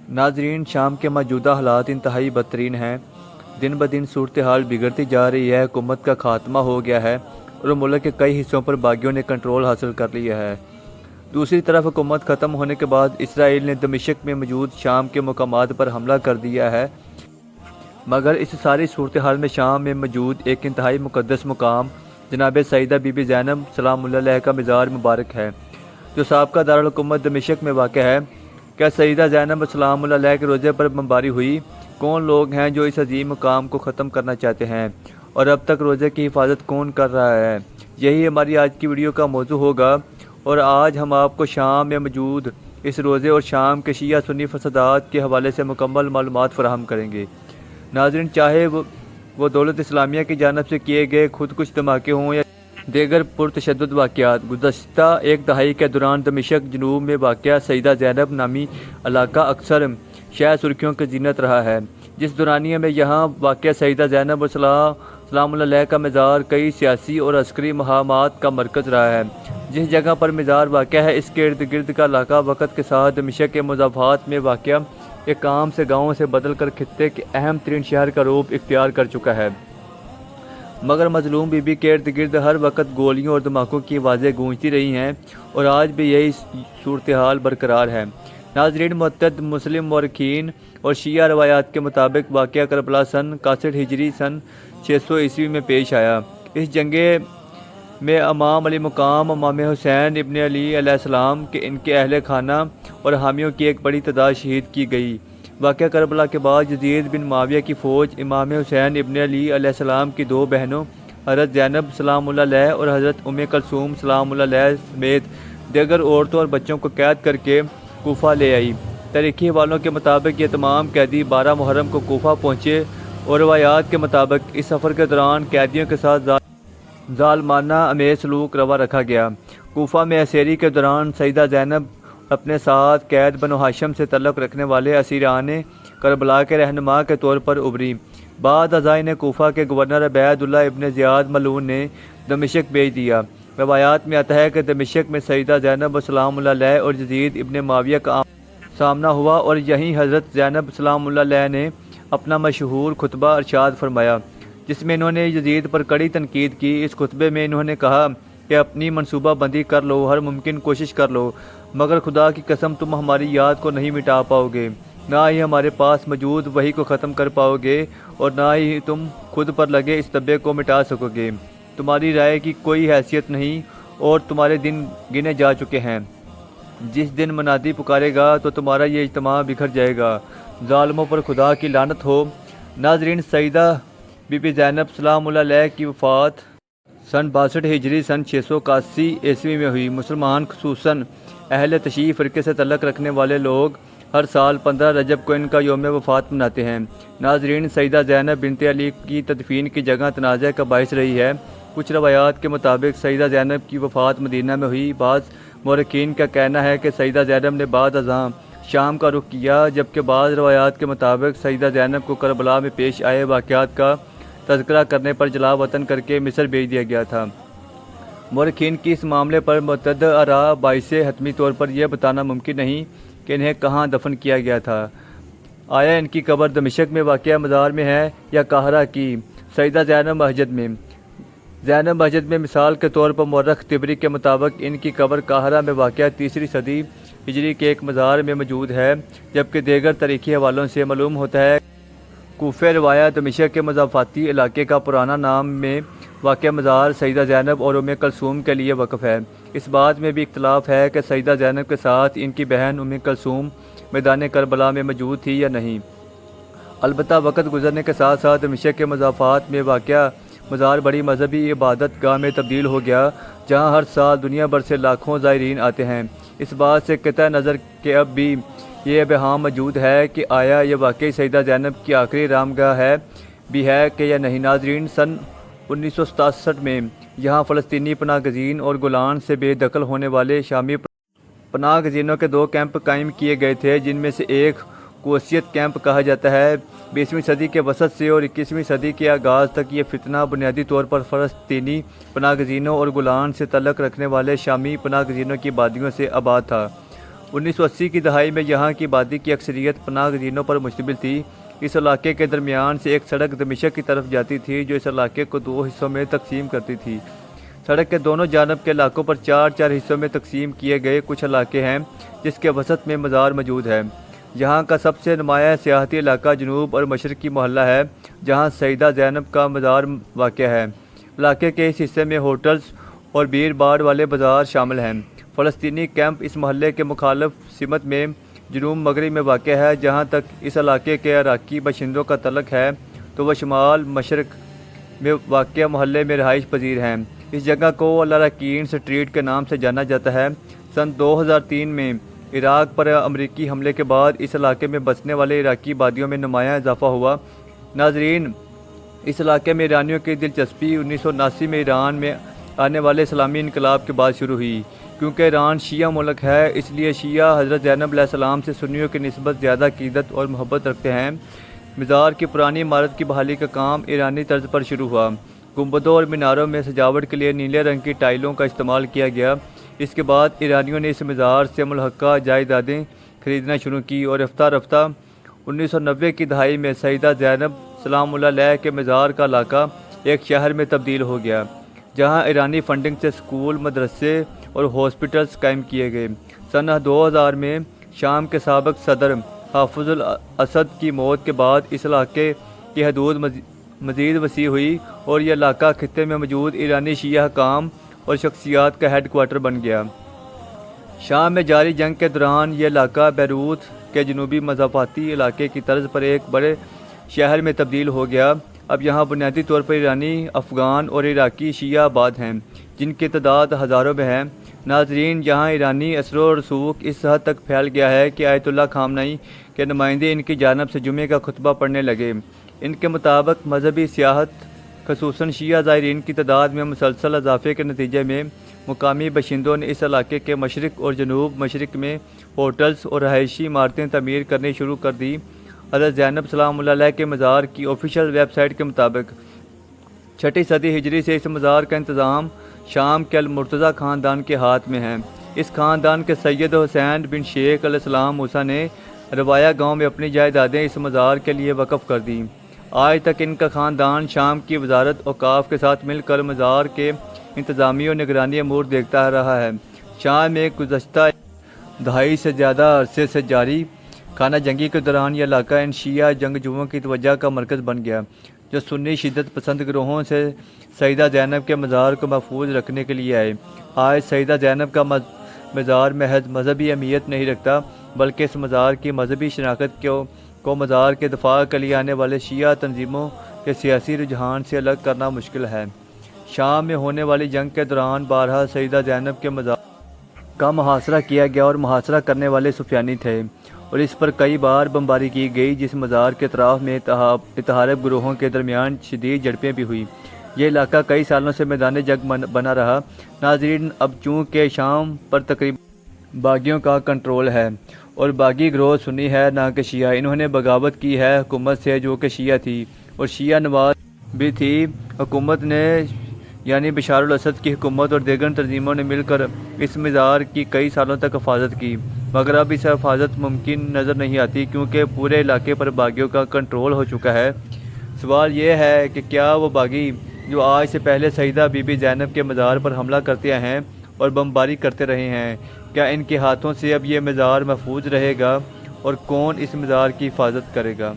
ناظرین، شام کے موجودہ حالات انتہائی بدترین ہیں۔ دن بدن صورتحال بگڑتی جا رہی ہے، حکومت کا خاتمہ ہو گیا ہے اور ملک کے کئی حصوں پر باغیوں نے کنٹرول حاصل کر لیا ہے۔ دوسری طرف حکومت ختم ہونے کے بعد اسرائیل نے دمشق میں موجود شام کے مقامات پر حملہ کر دیا ہے، مگر اس ساری صورتحال میں شام میں موجود ایک انتہائی مقدس مقام جناب سیدہ بی بی زینب سلام اللہ علیہ کا مزار مبارک ہے، جو سابقہ دارالحکومت دمشق میں واقع ہے۔ کیا سیدہ زینب سلام اللہ علیہ کے روزے پر بمباری ہوئی؟ کون لوگ ہیں جو اس عظیم مقام کو ختم کرنا چاہتے ہیں، اور اب تک روزے کی حفاظت کون کر رہا ہے؟ یہی ہماری آج کی ویڈیو کا موضوع ہوگا، اور آج ہم آپ کو شام میں موجود اس روزے اور شام کے شیعہ سنی فسادات کے حوالے سے مکمل معلومات فراہم کریں گے۔ ناظرین، چاہے وہ دولت اسلامیہ کی جانب سے کیے گئے خودکش دھماکے ہوں یا دیگر پرتشدد واقعات، گزشتہ ایک دہائی کے دوران دمشق جنوب میں واقع سیدہ زینب نامی علاقہ اکثر شہ سرخیوں کی زینت رہا ہے۔ جس دورانیے میں یہاں واقع سیدہ زینب سلام اللہ علیہ کا مزار کئی سیاسی اور عسکری مہمات کا مرکز رہا ہے۔ جس جگہ پر مزار واقع ہے، اس کے ارد گرد کا علاقہ وقت کے ساتھ دمشق کے مضافات میں واقع ایک عام سے گاؤں سے بدل کر خطے کے اہم ترین شہر کا روپ اختیار کر چکا ہے۔ مگر مظلوم بی بی کے ارد گرد ہر وقت گولیوں اور دھماکوں کی آوازیں گونجتی رہی ہیں، اور آج بھی یہی صورتحال برقرار ہے۔ ناظرین، متعدد مسلم مورخین اور شیعہ روایات کے مطابق واقعہ کربلا سن 61 ہجری سن 600 عیسوی میں پیش آیا۔ اس جنگ میں امام علی مقام امام حسین ابن علی علیہ السلام کے ان کے اہل خانہ اور حامیوں کی ایک بڑی تعداد شہید کی گئی۔ واقعہ کربلا کے بعد یزید بن معاویہ کی فوج امام حسین ابن علی علیہ السلام کی دو بہنوں حضرت زینب سلام اللہ علیہ اور حضرت ام کلثوم سلام اللہ علیہ سمیت دیگر عورتوں اور بچوں کو قید کر کے کوفہ لے آئی۔ تاریخی حوالوں کے مطابق یہ تمام قیدی 12 محرم کو کوفہ پہنچے، اور روایات کے مطابق اس سفر کے دوران قیدیوں کے ساتھ ظالمانہ امیز سلوک روا رکھا گیا۔ کوفہ میں اسیری کے دوران سیدہ زینب اپنے ساتھ قید بنو ہاشم سے تعلق رکھنے والے اسیران کربلا کے رہنما کے طور پر ابھری۔ بعد ازاں انہیں کوفہ کے گورنر عبید اللہ ابن زیاد ملعون نے دمشق بھیج دیا۔ روایات میں آتا ہے کہ دمشق میں سیدہ زینب سلام اللہ علیہ اور یزید ابن معاویہ کا سامنا ہوا، اور یہیں حضرت زینب سلام اللہ علیہ نے اپنا مشہور خطبہ ارشاد فرمایا، جس میں انہوں نے یزید پر کڑی تنقید کی۔ اس خطبے میں انہوں نے کہا کہ اپنی منصوبہ بندی کر لو، ہر ممکن کوشش کر لو، مگر خدا کی قسم تم ہماری یاد کو نہیں مٹا پاؤ گے، نہ ہی ہمارے پاس موجود وحی کو ختم کر پاؤ گے، اور نہ ہی تم خود پر لگے اس دبے کو مٹا سکو گے۔ تمہاری رائے کی کوئی حیثیت نہیں، اور تمہارے دن گنے جا چکے ہیں۔ جس دن منادی پکارے گا تو تمہارا یہ اجتماع بکھر جائے گا۔ ظالموں پر خدا کی لعنت ہو۔ ناظرین، سیدہ بی بی زینب سلام اللہ علیہ کی وفات سن 62 ہجری سن 681 عیسوی میں ہوئی۔ مسلمان خصوصاً اہل تشیع فرقے سے تعلق رکھنے والے لوگ ہر سال 15 رجب کو ان کا یوم وفات مناتے ہیں۔ ناظرین، سیدہ زینب بنت علی کی تدفین کی جگہ تنازع کا باعث رہی ہے۔ کچھ روایات کے مطابق سیدہ زینب کی وفات مدینہ میں ہوئی۔ بعض مورخین کا کہنا ہے کہ سیدہ زینب نے بعد ازاں شام کا رخ کیا، جبکہ بعض روایات کے مطابق سیدہ زینب کو کربلا میں پیش آئے واقعات کا تذکرہ کرنے پر جلا وطن کر کے مصر بھیج دیا گیا تھا۔ مورخین کی اس معاملے پر متعدد آراء باعث حتمی طور پر یہ بتانا ممکن نہیں کہ انہیں کہاں دفن کیا گیا تھا۔ آیا ان کی قبر دمشق میں واقع مزار میں ہے یا قاہرہ کی سیدہ زینب مسجد میں؟ زینب مسجد میں مثال کے طور پر مورخ طبری کے مطابق ان کی قبر قاہرہ میں واقع 3 صدی ہجری کے ایک مزار میں موجود ہے، جبکہ دیگر تاریخی حوالوں سے معلوم ہوتا ہے کوفہ روایت دمشق کے مضافاتی علاقے کا پرانا نام میں واقع مزار سیدہ زینب اور ام کلثوم کے لیے وقف ہے۔ اس بات میں بھی اختلاف ہے کہ سیدہ زینب کے ساتھ ان کی بہن ام کلثوم میدان کربلا میں موجود تھی یا نہیں۔ البتہ وقت گزرنے کے ساتھ ساتھ دمشق کے مضافات میں واقع مزار بڑی مذہبی عبادت گاہ میں تبدیل ہو گیا، جہاں ہر سال دنیا بھر سے لاکھوں زائرین آتے ہیں۔ اس بات سے قطع نظر کہ اب بھی یہ ابہام موجود ہے کہ آیا یہ واقعی سیدہ زینب کی آخری رامگاہ ہے بھی ہے کہ یا نہیں۔ ناظرین، سن 1967 میں یہاں فلسطینی پناہ گزین اور گولان سے بے دخل ہونے والے شامی پناہ گزینوں کے 2 کیمپ قائم کیے گئے تھے، جن میں سے ایک کوسیت کیمپ کہا جاتا ہے۔ 20ویں صدی کے وسط سے اور 21ویں صدی کے آغاز تک یہ فتنہ بنیادی طور پر فلسطینی پناہ گزینوں اور گولان سے تعلق رکھنے والے شامی پناہ گزینوں کی آبادیوں سے آباد تھا۔ 1980 کی دہائی میں یہاں کی آبادی کی اکثریت پناہ گزینوں پر مشتمل تھی۔ اس علاقے کے درمیان سے ایک سڑک دمشق کی طرف جاتی تھی جو اس علاقے کو 2 حصوں میں تقسیم کرتی تھی۔ سڑک کے دونوں جانب کے علاقوں پر 4 حصوں میں تقسیم کیے گئے کچھ علاقے ہیں جس کے وسط میں مزار موجود ہے۔ یہاں کا سب سے نمایاں سیاحتی علاقہ جنوب اور مشرقی محلہ ہے جہاں سیدہ زینب کا مزار واقع ہے۔ علاقے کے اس حصے میں ہوٹلز اور بھیڑ بھاڑ والے بازار شامل ہیں۔ فلسطینی کیمپ اس محلے کے مخالف سمت میں جنوب مغرب میں واقع ہے۔ جہاں تک اس علاقے کے عراقی باشندوں کا تعلق ہے تو وہ شمال مشرق میں واقع محلے میں رہائش پذیر ہیں۔ اس جگہ کو الاراکین سٹریٹ کے نام سے جانا جاتا ہے۔ سن 2003 میں عراق پر امریکی حملے کے بعد اس علاقے میں بسنے والے عراقی آبادیوں میں نمایاں اضافہ ہوا۔ ناظرین، اس علاقے میں ایرانیوں کی دلچسپی 1979 میں ایران میں آنے والے اسلامی انقلاب کے بعد شروع ہوئی۔ کیونکہ ایران شیعہ ملک ہے اس لیے شیعہ حضرت زینب علیہ السلام سے سنیوں کی نسبت زیادہ عقیدت اور محبت رکھتے ہیں۔ مزار کی پرانی عمارت کی بحالی کا کام ایرانی طرز پر شروع ہوا۔ گنبدوں اور میناروں میں سجاوٹ کے لیے نیلے رنگ کی ٹائلوں کا استعمال کیا گیا۔ اس کے بعد ایرانیوں نے اس مزار سے ملحقہ جائیدادیں خریدنا شروع کی اور رفتہ رفتہ 1990 کی دہائی میں سیدہ زینب سلام اللہ علیہ کے مزار کا علاقہ ایک شہر میں تبدیل ہو گیا جہاں ایرانی فنڈنگ سے اسکول، مدرسے اور ہاسپٹلز قائم کیے گئے۔ سنہ 2000 میں شام کے سابق صدر حافظ الاسد کی موت کے بعد اس علاقے کی حدود مزید وسیع ہوئی اور یہ علاقہ خطے میں موجود ایرانی شیعہ حکام اور شخصیات کا ہیڈ کوارٹر بن گیا۔ شام میں جاری جنگ کے دوران یہ علاقہ بیروت کے جنوبی مضافاتی علاقے کی طرز پر ایک بڑے شہر میں تبدیل ہو گیا۔ اب یہاں بنیادی طور پر ایرانی، افغان اور عراقی شیعہ آباد ہیں جن کی تعداد ہزاروں میں ہے۔ ناظرین، یہاں ایرانی اثر و رسوخ اس حد تک پھیل گیا ہے کہ آیت اللہ خامنئی کے نمائندے ان کی جانب سے جمعے کا خطبہ پڑھنے لگے۔ ان کے مطابق مذہبی سیاحت خصوصاً شیعہ زائرین کی تعداد میں مسلسل اضافے کے نتیجے میں مقامی باشندوں نے اس علاقے کے مشرق اور جنوب مشرق میں ہوٹلز اور رہائشی عمارتیں تعمیر کرنی شروع کر دی۔ حضرت زینب سلام اللہ علیہ کے مزار کی آفیشیل ویب سائٹ کے مطابق 6 صدی ہجری سے اس مزار کا انتظام شام کے المرتضیٰ خاندان کے ہاتھ میں ہے۔ اس خاندان کے سید حسین بن شیخ علیہ السلام موسیٰ نے روایا گاؤں میں اپنی جائیدادیں اس مزار کے لیے وقف کر دیں۔ آج تک ان کا خاندان شام کی وزارت اوقاف کے ساتھ مل کر مزار کے انتظامی اور نگرانی امور دیکھتا رہا ہے۔ شام میں گزشتہ دہائی سے زیادہ عرصے سے جاری خانہ جنگی کے دوران یہ علاقہ ان شیعہ جنگجوؤں کی توجہ کا مرکز بن گیا جو سنی شدت پسند گروہوں سے سیدہ زینب کے مزار کو محفوظ رکھنے کے لیے آئے۔ آج سیدہ زینب کا مزار محض مذہبی اہمیت نہیں رکھتا بلکہ اس مزار کی مذہبی شناخت کو مزار کے دفاع کے لیے آنے والے شیعہ تنظیموں کے سیاسی رجحان سے الگ کرنا مشکل ہے۔ شام میں ہونے والی جنگ کے دوران بارہا سیدہ زینب کے مزار کا محاصرہ کیا گیا اور محاصرہ کرنے والے سفیانی تھے اور اس پر کئی بار بمباری کی گئی جس مزار کے اطراف میں اتحارب گروہوں کے درمیان شدید جھڑپیں بھی ہوئی۔ یہ علاقہ کئی سالوں سے میدان جنگ بنا رہا۔ ناظرین، اب چونکہ شام پر تقریباً باغیوں کا کنٹرول ہے اور باغی گروہ سنی ہے نہ کہ شیعہ، انہوں نے بغاوت کی ہے حکومت سے جو کہ شیعہ تھی اور شیعہ نواز بھی تھی۔ حکومت نے یعنی بشار الاسد کی حکومت اور دیگر تنظیموں نے مل کر اس مزار کی کئی سالوں تک حفاظت کی مگر اب اس حفاظت ممکن نظر نہیں آتی کیونکہ پورے علاقے پر باغیوں کا کنٹرول ہو چکا ہے۔ سوال یہ ہے کہ کیا وہ باغی جو آج سے پہلے سیدہ بی بی زینب کے مزار پر حملہ کرتے ہیں اور بمباری کرتے رہے ہیں، کیا ان کے ہاتھوں سے اب یہ مزار محفوظ رہے گا اور کون اس مزار کی حفاظت کرے گا؟